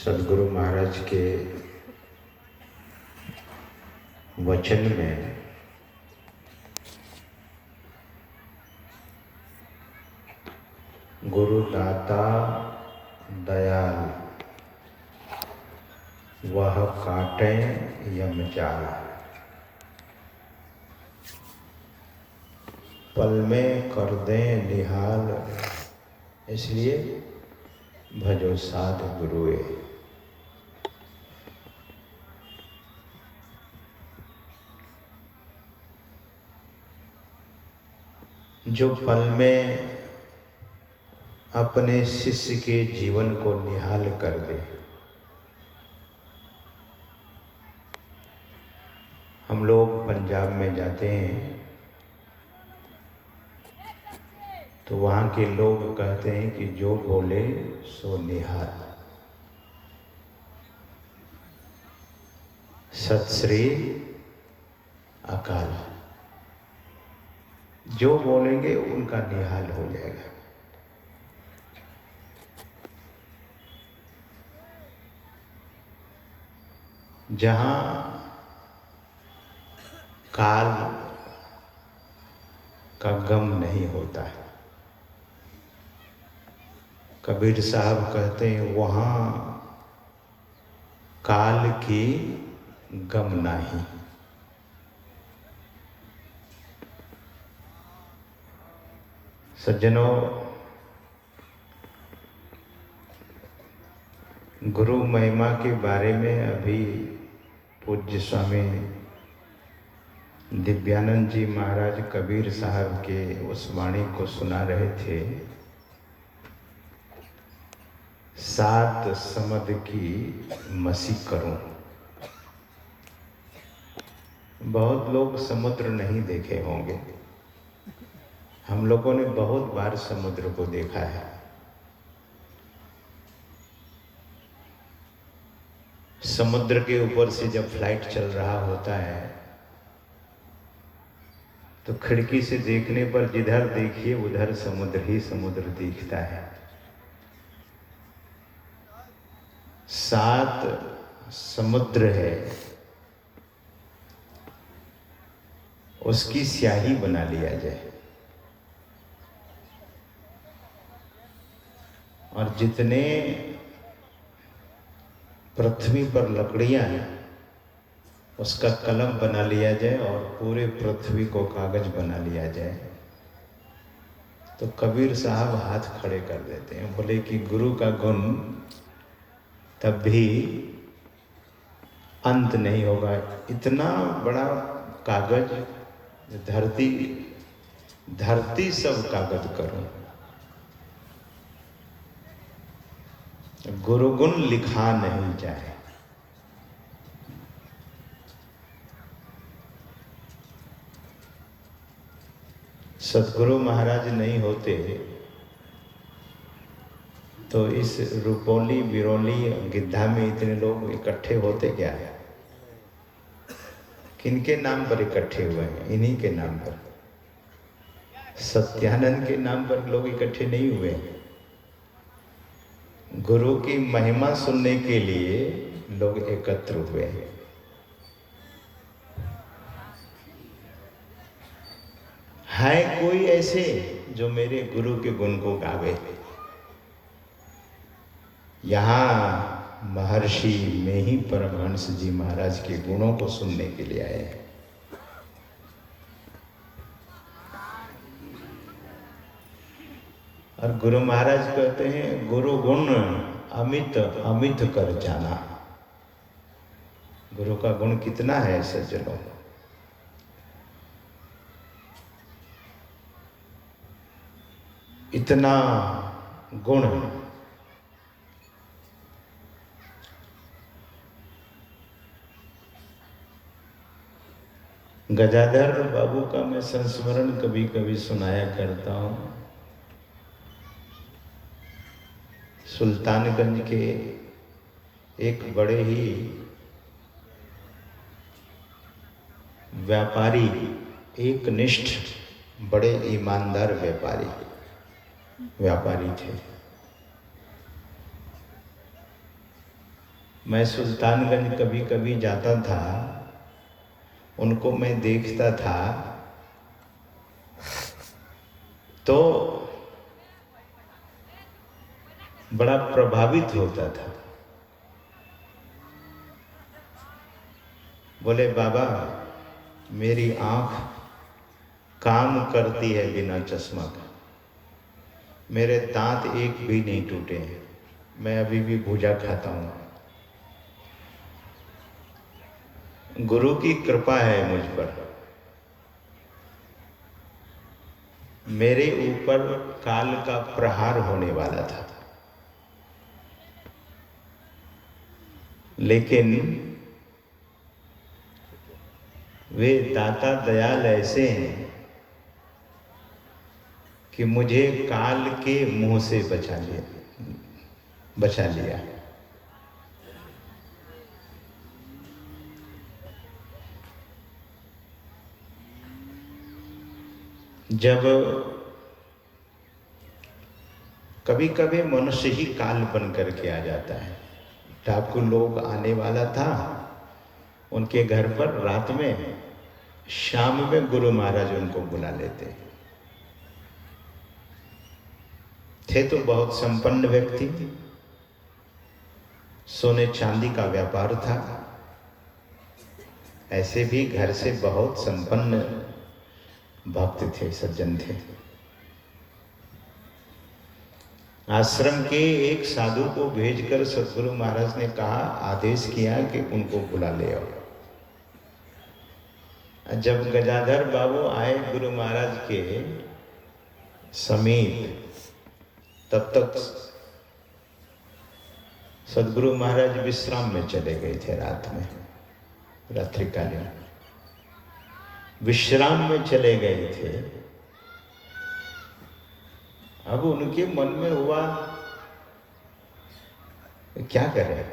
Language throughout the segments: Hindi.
सदगुरु महाराज के वचन में गुरु दाता दयाल वह काटे यम जाल, पल में कर दें निहाल, इसलिए भजो साध गुरुए। जो पल में अपने शिष्य के जीवन को निहाल कर दे। हम लोग पंजाब में जाते हैं तो वहाँ के लोग कहते हैं कि जो बोले सो निहाल। सत श्री अकाल, जो बोलेंगे उनका निहाल हो जाएगा। जहाँ काल का गम नहीं होता है, कबीर साहब कहते हैं वहाँ काल की गम नहीं। सज्जनों, गुरु महिमा के बारे में अभी पूज्य स्वामी दिव्यानंद जी महाराज कबीर साहब के उस वाणी को सुना रहे थे। सात समद की मसी करूं। बहुत लोग समुद्र नहीं देखे होंगे, हम लोगों ने बहुत बार समुद्र को देखा है। समुद्र के ऊपर से जब फ्लाइट चल रहा होता है तो खिड़की से देखने पर जिधर देखिए उधर समुद्र ही समुद्र दिखता है। सात समुद्र है, उसकी स्याही बना लिया जाए और जितने पृथ्वी पर लकड़ियां हैं उसका कलम बना लिया जाए और पूरे पृथ्वी को कागज बना लिया जाए। तो कबीर साहब हाथ खड़े कर देते हैं, बोले कि गुरु का गुण तब भी अंत नहीं होगा। इतना बड़ा कागज, धरती सब कागज करो, गुरु गुण लिखा नहीं जाए। सदगुरु महाराज नहीं होते तो इस रुपौली बिरौली गिद्धा में इतने लोग इकट्ठे होते क्या है? किनके नाम पर इकट्ठे हुए हैं? इन्हीं के नाम पर, सत्यानंद के नाम पर लोग इकट्ठे नहीं हुए हैं। गुरु की महिमा सुनने के लिए लोग एकत्र हुए हैं। है कोई ऐसे जो मेरे गुरु के गुण को गावे? यहाँ महर्षि में ही परमहंस जी महाराज के गुणों को सुनने के लिए आए हैं। और गुरु महाराज कहते हैं गुरु गुण अमित अमित कर जाना। गुरु का गुण कितना है सज्जनों? इतना गुण गजाधर बाबू का मैं संस्मरण कभी कभी सुनाया करता हूँ। सुल्तानगंज के एक बड़े ही व्यापारी, एक निष्ठ, बड़े ईमानदार व्यापारी थे। मैं सुल्तानगंज कभी कभी जाता था, उनको मैं देखता था तो बड़ा प्रभावित होता था। बोले बाबा मेरी आंख काम करती है बिना चश्मा का, मेरे दांत एक भी नहीं टूटे हैं, मैं अभी भी भुजा खाता हूँ। गुरु की कृपा है मुझ पर। मेरे ऊपर काल का प्रहार होने वाला था, लेकिन वे दाता दयाल ऐसे हैं कि मुझे काल के मुंह से बचा लिया। जब कभी कभी मनुष्य ही काल बन करके आ जाता है। ठाकुर लोग आने वाला था, उनके घर पर रात में, शाम में गुरु महाराज उनको बुला लेते थे। तो बहुत संपन्न व्यक्ति, सोने चांदी का व्यापार था, ऐसे भी घर से बहुत संपन्न भक्त थे, सज्जन थे। आश्रम के एक साधु को भेजकर सद्गुरु महाराज ने कहा, आदेश किया कि उनको बुला ले आओ। जब गजाधर बाबू आए गुरु महाराज के समीप, तब तक सद्गुरु महाराज विश्राम में चले गए थे। रात में, रात्रिकालीन विश्राम में चले गए थे। अब उनके मन में हुआ क्या करें।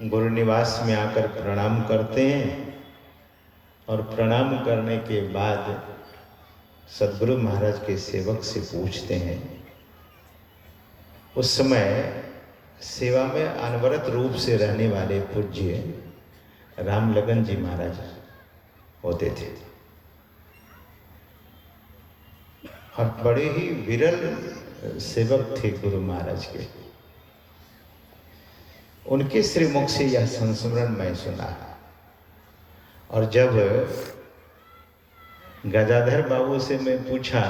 गुरु निवास में आकर प्रणाम करते हैं और प्रणाम करने के बाद सद्गुरु महाराज के सेवक से पूछते हैं। उस समय सेवा में अनवरत रूप से रहने वाले पूज्य रामलगन जी महाराज होते थे और बड़े ही विरल सेवक थे गुरु महाराज के। उनके श्रीमुख से यह संस्मरण मैं सुना। और जब गजाधर बाबू से मैं पूछा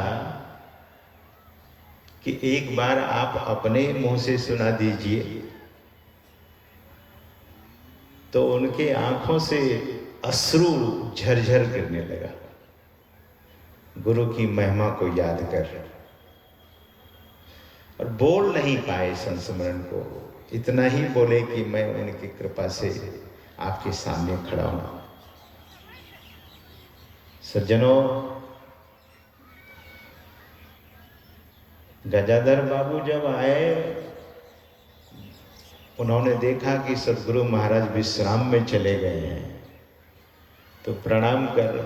कि एक बार आप अपने मुंह से सुना दीजिए, तो उनके आंखों से अश्रु झरझर गिरने लगा, गुरु की महिमा को याद कर। और बोल नहीं पाए संस्मरण को, इतना ही बोले कि मैं उनकी कृपा से आपके सामने खड़ा हूं। सज्जनों, गजाधर बाबू जब आए, उन्होंने देखा कि सद्गुरु महाराज विश्राम में चले गए हैं, तो प्रणाम कर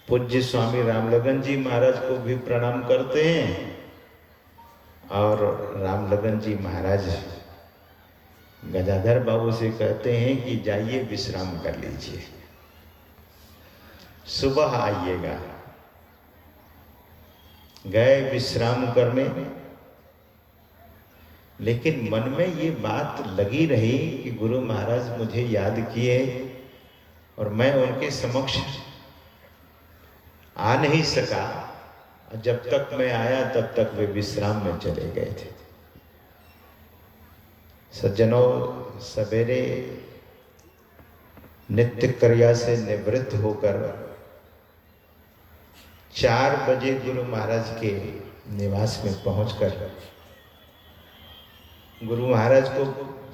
पूज्य स्वामी रामलगन जी महाराज को भी प्रणाम करते हैं। और रामलगन जी महाराज गजाधर बाबू से कहते हैं कि जाइए विश्राम कर लीजिए, सुबह आइएगा। गए विश्राम करने, लेकिन मन में ये बात लगी रही कि गुरु महाराज मुझे याद किए और मैं उनके समक्ष आ नहीं सका। जब तक मैं आया तब तक वे विश्राम में चले गए थे। सज्जनों, सवेरे नित्य क्रिया से निवृत्त होकर 4 बजे गुरु महाराज के निवास में पहुंचकर गुरु महाराज को,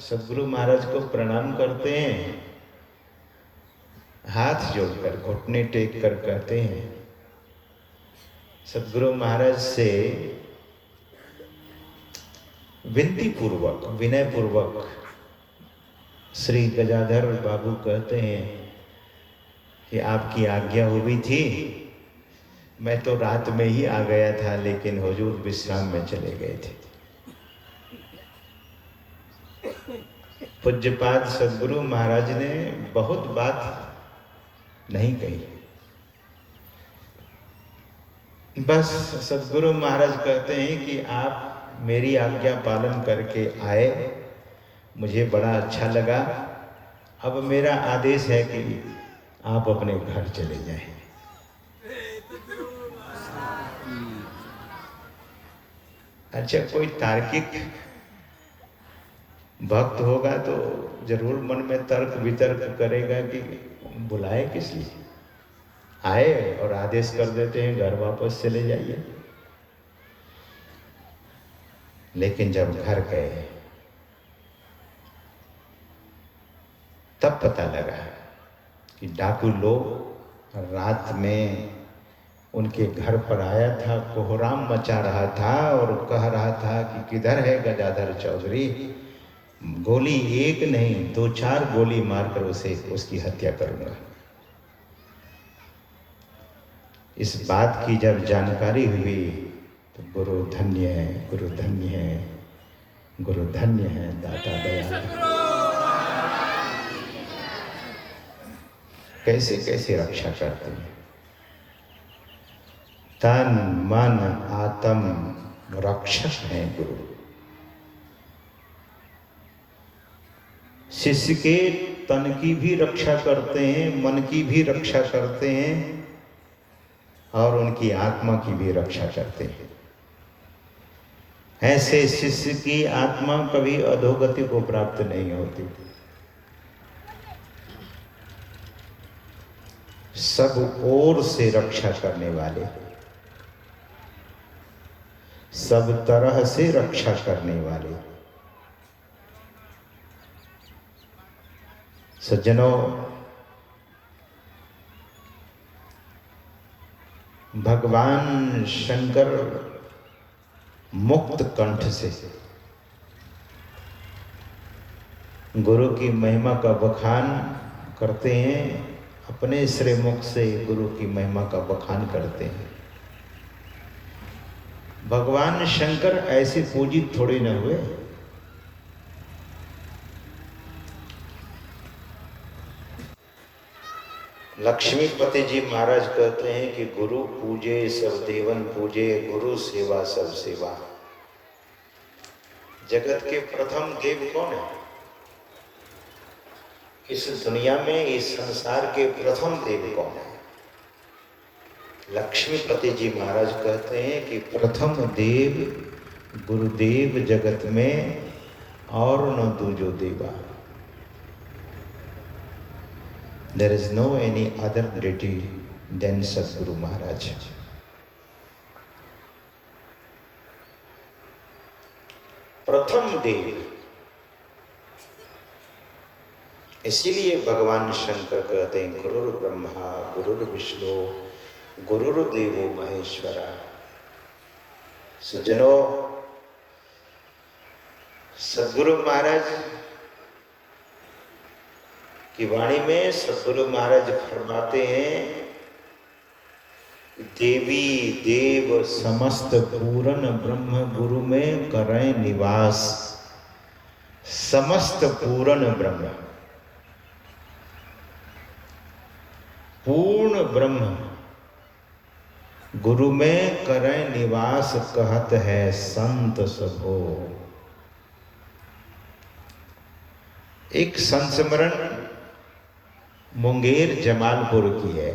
सद्गुरु महाराज को प्रणाम करते हैं। हाथ जोड़कर, घुटने टेक कर कहते हैं, सद्गुरु महाराज से विनती पूर्वक, विनय पूर्वक श्री गजाधर बाबू कहते हैं कि आपकी आज्ञा हुई थी, मैं तो रात में ही आ गया था, लेकिन हुजूर विश्राम में चले गए थे। पूज्यपाद सद्गुरु महाराज ने बहुत बात नहीं कही, बस सद्गुरु महाराज कहते हैं कि आप मेरी आज्ञा पालन करके आए, मुझे बड़ा अच्छा लगा। अब मेरा आदेश है कि आप अपने घर चले जाएं। अच्छा, कोई तार्किक भक्त होगा तो जरूर मन में तर्क वितर्क करेगा कि बुलाए किस लिए, आए और आदेश कर देते हैं घर वापस चले जाइए। लेकिन जब घर गए तब पता लगा कि डाकू लोग रात में उनके घर पर आया था, कोहराम मचा रहा था और कह रहा था कि किधर है गजाधर चौधरी, गोली एक नहीं 2-4 गोली मारकर उसकी हत्या करूंगा। इस बात की जब जानकारी हुई तो गुरु धन्य है, गुरु धन्य है, गुरु धन्य है, दाता दयाल। कैसे कैसे रक्षा करते हैं, तन मन आत्म रक्षक हैं गुरु। शिष्य के तन की भी रक्षा करते हैं, मन की भी रक्षा करते हैं और उनकी आत्मा की भी रक्षा करते हैं। ऐसे शिष्य की आत्मा कभी अधोगति को प्राप्त नहीं होती। सब ओर से रक्षा करने वाले, सब तरह से रक्षा करने वाले। सज्जनों, भगवान शंकर मुक्त कंठ से गुरु की महिमा का बखान करते हैं, अपने श्रीमुख से गुरु की महिमा का बखान करते हैं। भगवान शंकर ऐसे पूजित थोड़े न हुए। लक्ष्मीपति जी महाराज कहते हैं कि गुरु पूजे सब देवन पूजे, गुरु सेवा सब सेवा। जगत के प्रथम देव कौन है? इस दुनिया में, इस संसार के प्रथम देव कौन है? लक्ष्मीपति जी महाराज कहते हैं कि प्रथम देव गुरुदेव जगत में और न दूजो देवा। There is no any other deity than Sadguru Maharaj. प्रथम देव, इसीलिए भगवान शंकर कहते हैं गुरुर् ब्रह्मा गुरुर् विष्णु गुरुर्देवो महेश्वरा। सज्जनों, सद्गुरु महाराज की वाणी में सद्गुरु महाराज फरमाते हैं, देवी देव समस्त पूर्ण ब्रह्म गुरु में करें निवास। समस्त पूर्ण ब्रह्म, पूर्ण ब्रह्म गुरु में करें निवास, कहत है संत सबो। एक संस्मरण मुंगेर जमालपुर की है।